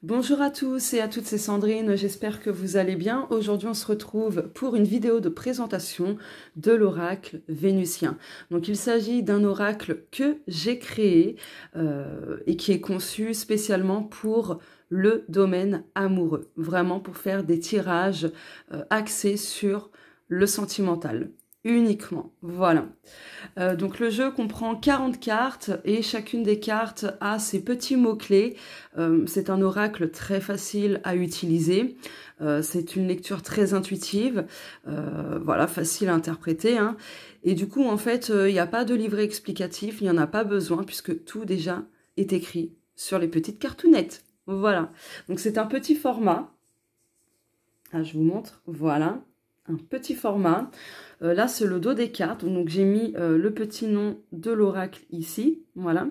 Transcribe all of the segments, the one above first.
Bonjour à tous et à toutes, c'est Sandrine, j'espère que vous allez bien. Aujourd'hui on se retrouve pour une vidéo de présentation de l'oracle vénusien. Donc il s'agit d'un oracle que j'ai créé et qui est conçu spécialement pour le domaine amoureux. Vraiment pour faire des tirages axés sur le sentimental. Uniquement, voilà. Donc le jeu comprend 40 cartes et chacune des cartes a ses petits mots-clés. C'est un oracle très facile à utiliser. C'est une lecture très intuitive, voilà, facile à interpréter, hein. Et du coup, en fait, il n'y a pas de livret explicatif, il n'y en a pas besoin puisque tout déjà est écrit sur les petites cartounettes. Voilà. Donc c'est un petit format. Ah, je vous montre. Voilà. Un petit format. Là, c'est le dos des cartes. Donc, j'ai mis le petit nom de l'oracle ici. Voilà.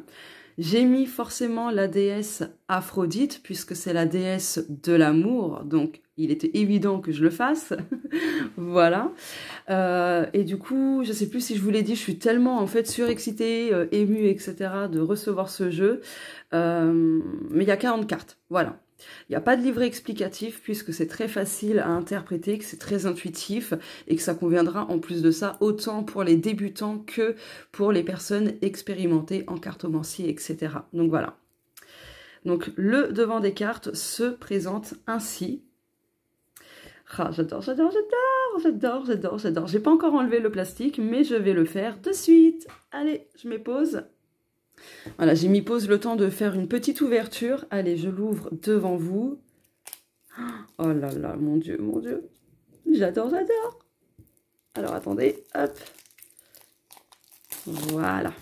J'ai mis forcément la déesse Aphrodite, puisque c'est la déesse de l'amour. Donc, il était évident que je le fasse. Voilà. Et du coup, je sais plus si je vous l'ai dit, je suis tellement, en fait, surexcitée, émue, etc. de recevoir ce jeu. Mais il y a 40 cartes. Voilà. Il n'y a pas de livret explicatif puisque c'est très facile à interpréter, que c'est très intuitif et que ça conviendra en plus de ça autant pour les débutants que pour les personnes expérimentées en cartomancie, etc. Donc voilà. Donc le devant des cartes se présente ainsi. Ah, j'adore, j'adore, j'adore, j'adore, j'adore, j'adore. J'ai pas encore enlevé le plastique, mais je vais le faire de suite. Allez, je mets pause. Voilà, j'ai mis pause le temps de faire une petite ouverture. Allez, je l'ouvre devant vous. Oh là là, mon Dieu, mon Dieu. J'adore, j'adore. Alors, attendez, hop. Voilà.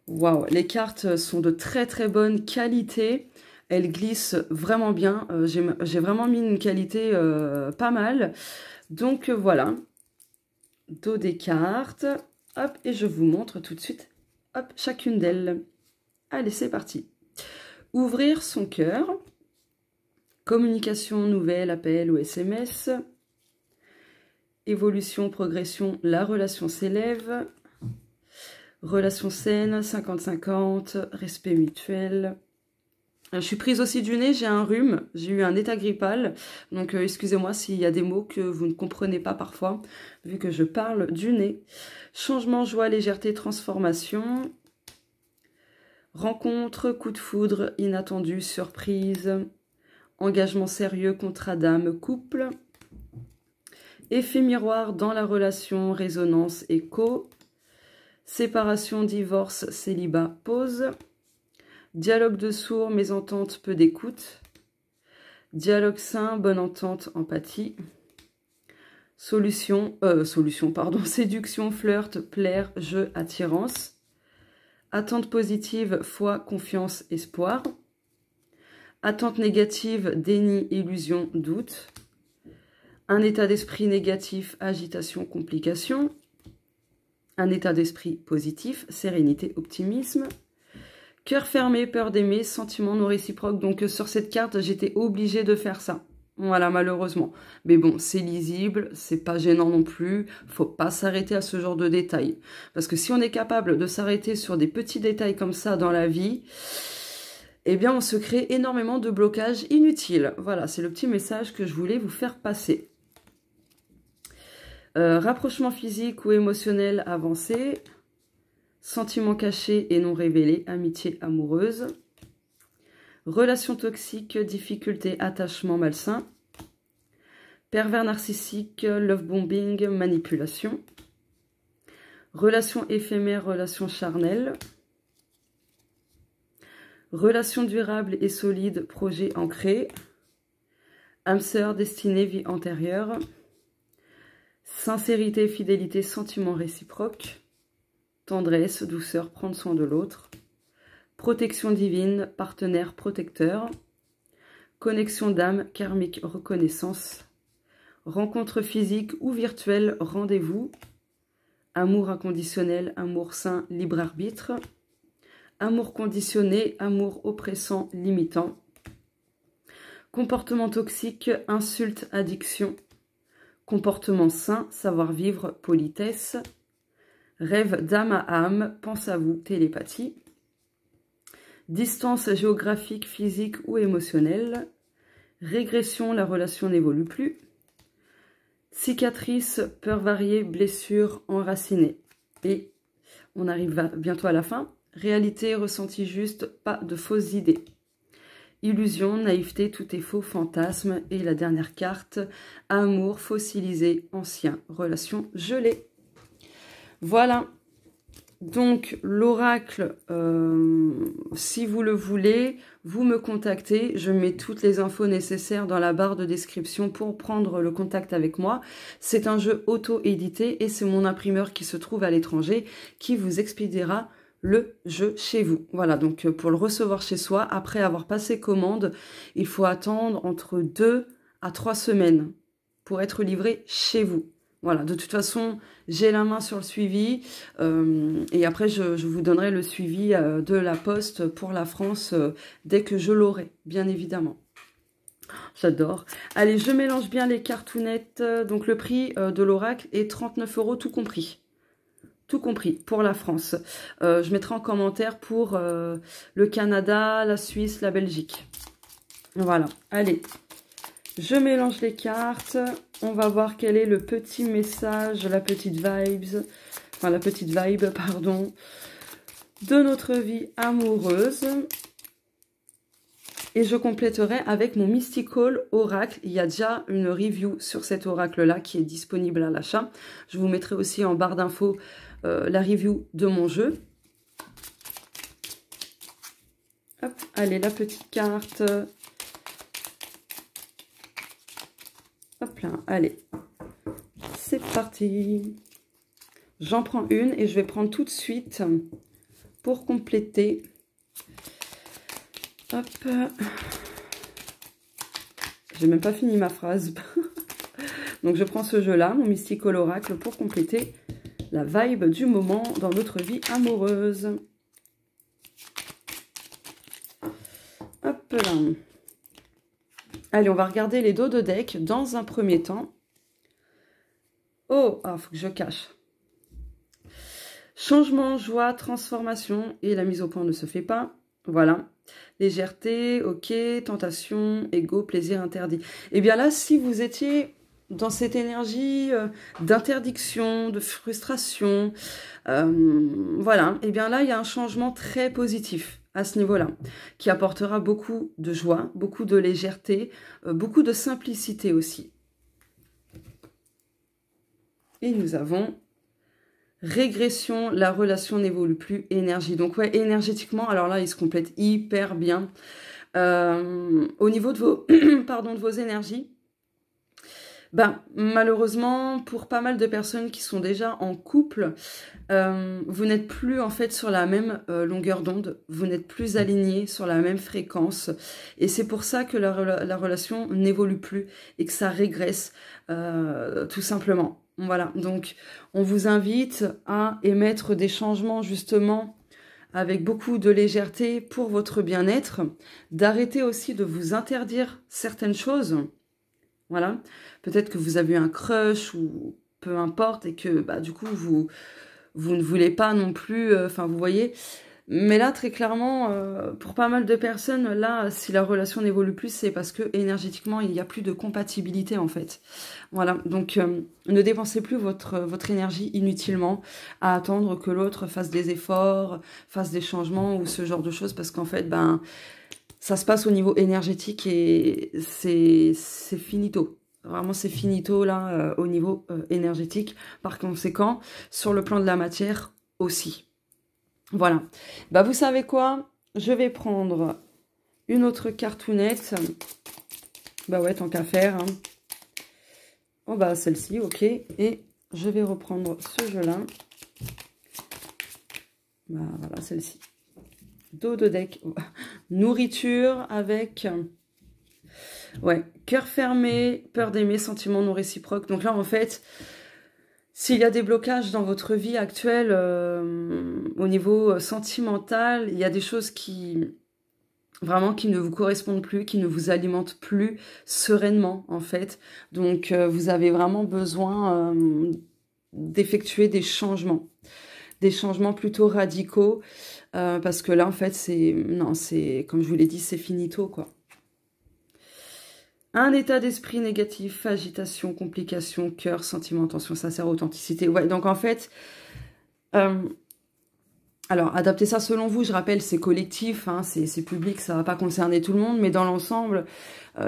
Waouh, les cartes sont de très très bonne qualité. Elles glissent vraiment bien. J'ai vraiment mis une qualité pas mal. Donc, voilà. Dos des cartes. Hop, et je vous montre tout de suite. Hop, chacune d'elles. Allez, c'est parti. Ouvrir son cœur. Communication, nouvelle, appel ou SMS. Évolution, progression, la relation s'élève. Relation saine, 50-50, respect mutuel. Je suis prise aussi du nez, j'ai un rhume, j'ai eu un état grippal. Donc excusez-moi s'il y a des mots que vous ne comprenez pas parfois, vu que je parle du nez. Changement, joie, légèreté, transformation. Rencontre, coup de foudre, inattendu, surprise. Engagement sérieux, contrat d'âme, couple. Effet miroir dans la relation, résonance, écho. Séparation, divorce, célibat, pause. Dialogue de sourds, mésentente, peu d'écoute. Dialogue sain, bonne entente, empathie. Séduction, flirt, plaire, jeu, attirance. Attente positive, foi, confiance, espoir. Attente négative, déni, illusion, doute. Un état d'esprit négatif, agitation, complication. Un état d'esprit positif, sérénité, optimisme. Cœur fermé, peur d'aimer, sentiment non réciproque. Donc sur cette carte, j'étais obligée de faire ça. Voilà, malheureusement. Mais bon, c'est lisible, c'est pas gênant non plus. Faut pas s'arrêter à ce genre de détails. Parce que si on est capable de s'arrêter sur des petits détails comme ça dans la vie, eh bien on se crée énormément de blocages inutiles. Voilà, c'est le petit message que je voulais vous faire passer. Rapprochement physique ou émotionnel avancé. Sentiments cachés et non révélés, amitié amoureuse. Relations toxiques, difficultés, attachement malsain. Pervers narcissique, love bombing, manipulation. Relations éphémères, relations charnelles. Relations durables et solides, projet ancré. Âme sœur, destinée, vie antérieure. Sincérité, fidélité, sentiments réciproques. Tendresse, douceur, prendre soin de l'autre. Protection divine, partenaire protecteur. Connexion d'âme, karmique, reconnaissance. Rencontre physique ou virtuelle, rendez-vous. Amour inconditionnel, amour sain, libre arbitre. Amour conditionné, amour oppressant, limitant. Comportement toxique, insulte, addiction. Comportement sain, savoir-vivre, politesse. Rêve d'âme à âme, pense à vous, télépathie. Distance géographique, physique ou émotionnelle. Régression, la relation n'évolue plus. Cicatrice, peur variée, blessure enracinée. Et on arrive bientôt à la fin. Réalité, ressenti juste, pas de fausses idées. Illusion, naïveté, tout est faux, fantasme. Et la dernière carte, amour, fossilisé, ancien, relation gelée. Voilà. Donc, l'oracle, si vous le voulez, vous me contactez. Je mets toutes les infos nécessaires dans la barre de description pour prendre le contact avec moi. C'est un jeu auto-édité et c'est mon imprimeur qui se trouve à l'étranger qui vous expédiera le jeu chez vous. Voilà, donc pour le recevoir chez soi, après avoir passé commande, il faut attendre entre 2 à 3 semaines pour être livré chez vous. Voilà, de toute façon, j'ai la main sur le suivi et après, je vous donnerai le suivi de la poste pour la France dès que je l'aurai, bien évidemment. J'adore. Allez, je mélange bien les cartounettes. Donc, le prix de l'oracle est 39 € tout compris. Tout compris pour la France. Je mettrai en commentaire pour le Canada, la Suisse, la Belgique. Voilà, allez. Je mélange les cartes. On va voir quel est le petit message, la petite vibe, pardon, de notre vie amoureuse. Et je compléterai avec mon Mystical Oracle. Il y a déjà une review sur cet oracle-là qui est disponible à l'achat. Je vous mettrai aussi en barre d'infos la review de mon jeu. Hop, allez, la petite carte. Hop là, allez. C'est parti. J'en prends une et je vais prendre tout de suite pour compléter. Hop. J'ai même pas fini ma phrase. Donc je prends ce jeu-là, mon Mystical Oracle, pour compléter la vibe du moment dans notre vie amoureuse. Hop là. Allez, on va regarder les dos de deck dans un premier temps. Oh, faut que je cache. Changement, joie, transformation et la mise au point ne se fait pas. Voilà. Légèreté, ok, tentation, ego, plaisir interdit. Et bien là, si vous étiez dans cette énergie d'interdiction, de frustration, voilà, et bien là, il y a un changement très positif à ce niveau-là, qui apportera beaucoup de joie, beaucoup de légèreté, beaucoup de simplicité aussi. Et nous avons régression, la relation n'évolue plus, énergie. Donc ouais, énergétiquement, alors là, il se complète hyper bien. Au niveau de vos, pardon, de vos énergies, ben, malheureusement, pour pas mal de personnes qui sont déjà en couple, vous n'êtes plus en fait sur la même longueur d'onde, vous n'êtes plus alignés sur la même fréquence. Et c'est pour ça que la relation n'évolue plus et que ça régresse, tout simplement. Voilà, donc on vous invite à émettre des changements justement avec beaucoup de légèreté pour votre bien-être, d'arrêter aussi de vous interdire certaines choses. Voilà, peut-être que vous avez un crush ou peu importe et que bah, du coup vous ne voulez pas non plus, enfin vous voyez. Mais là très clairement, pour pas mal de personnes, là si la relation n'évolue plus, c'est parce que énergétiquement il n'y a plus de compatibilité en fait. Voilà, donc ne dépensez plus votre énergie inutilement à attendre que l'autre fasse des efforts, fasse des changements ou ce genre de choses parce qu'en fait ben ça se passe au niveau énergétique et c'est finito. Vraiment, c'est finito, là, au niveau énergétique. Par conséquent, sur le plan de la matière aussi. Voilà. Bah, vous savez quoi? Je vais prendre une autre cartoonette. Bah ouais, tant qu'à faire. Hein. Oh, bah, celle-ci, ok. Et je vais reprendre ce jeu-là. Bah, voilà, celle-ci. Dos de deck. Nourriture avec... Ouais, cœur fermé, peur d'aimer, sentiments non réciproques. Donc là, en fait, s'il y a des blocages dans votre vie actuelle, au niveau sentimental, il y a des choses qui, vraiment, qui ne vous correspondent plus, qui ne vous alimentent plus sereinement, en fait. Donc, vous avez vraiment besoin d'effectuer des changements plutôt radicaux. parce que là, en fait, c'est, comme je vous l'ai dit, c'est finito, quoi. Un état d'esprit négatif, agitation, complication, cœur, sentiment, tension, sincère, authenticité. Ouais, donc en fait, alors adaptez ça selon vous, je rappelle, c'est collectif, hein, c'est public, ça va pas concerner tout le monde, mais dans l'ensemble,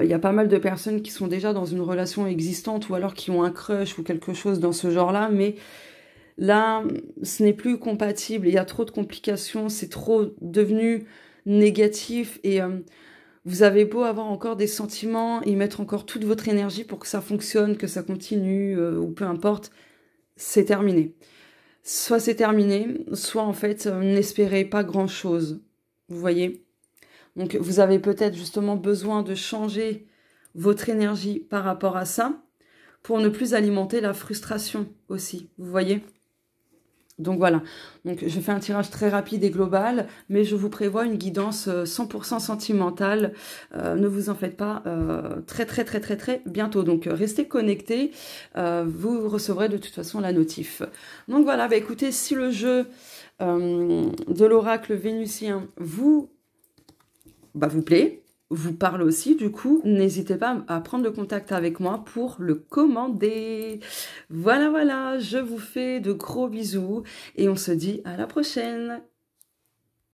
il y a pas mal de personnes qui sont déjà dans une relation existante ou alors qui ont un crush ou quelque chose dans ce genre-là, mais là, ce n'est plus compatible, il y a trop de complications, c'est trop devenu négatif et vous avez beau avoir encore des sentiments, y mettre encore toute votre énergie pour que ça fonctionne, que ça continue, ou peu importe, c'est terminé. Soit c'est terminé, soit en fait, n'espérez pas grand-chose. Vous voyez? Donc vous avez peut-être justement besoin de changer votre énergie par rapport à ça, pour ne plus alimenter la frustration aussi. Vous voyez? Donc voilà, donc je fais un tirage très rapide et global, mais je vous prévois une guidance 100% sentimentale. Ne vous en faites pas, très bientôt. Donc restez connectés, vous recevrez de toute façon la notif. Donc voilà, bah écoutez, si le jeu de l'oracle vénusien vous plaît, vous parle aussi, du coup, n'hésitez pas à prendre le contact avec moi pour le commander. Voilà, je vous fais de gros bisous et on se dit à la prochaine.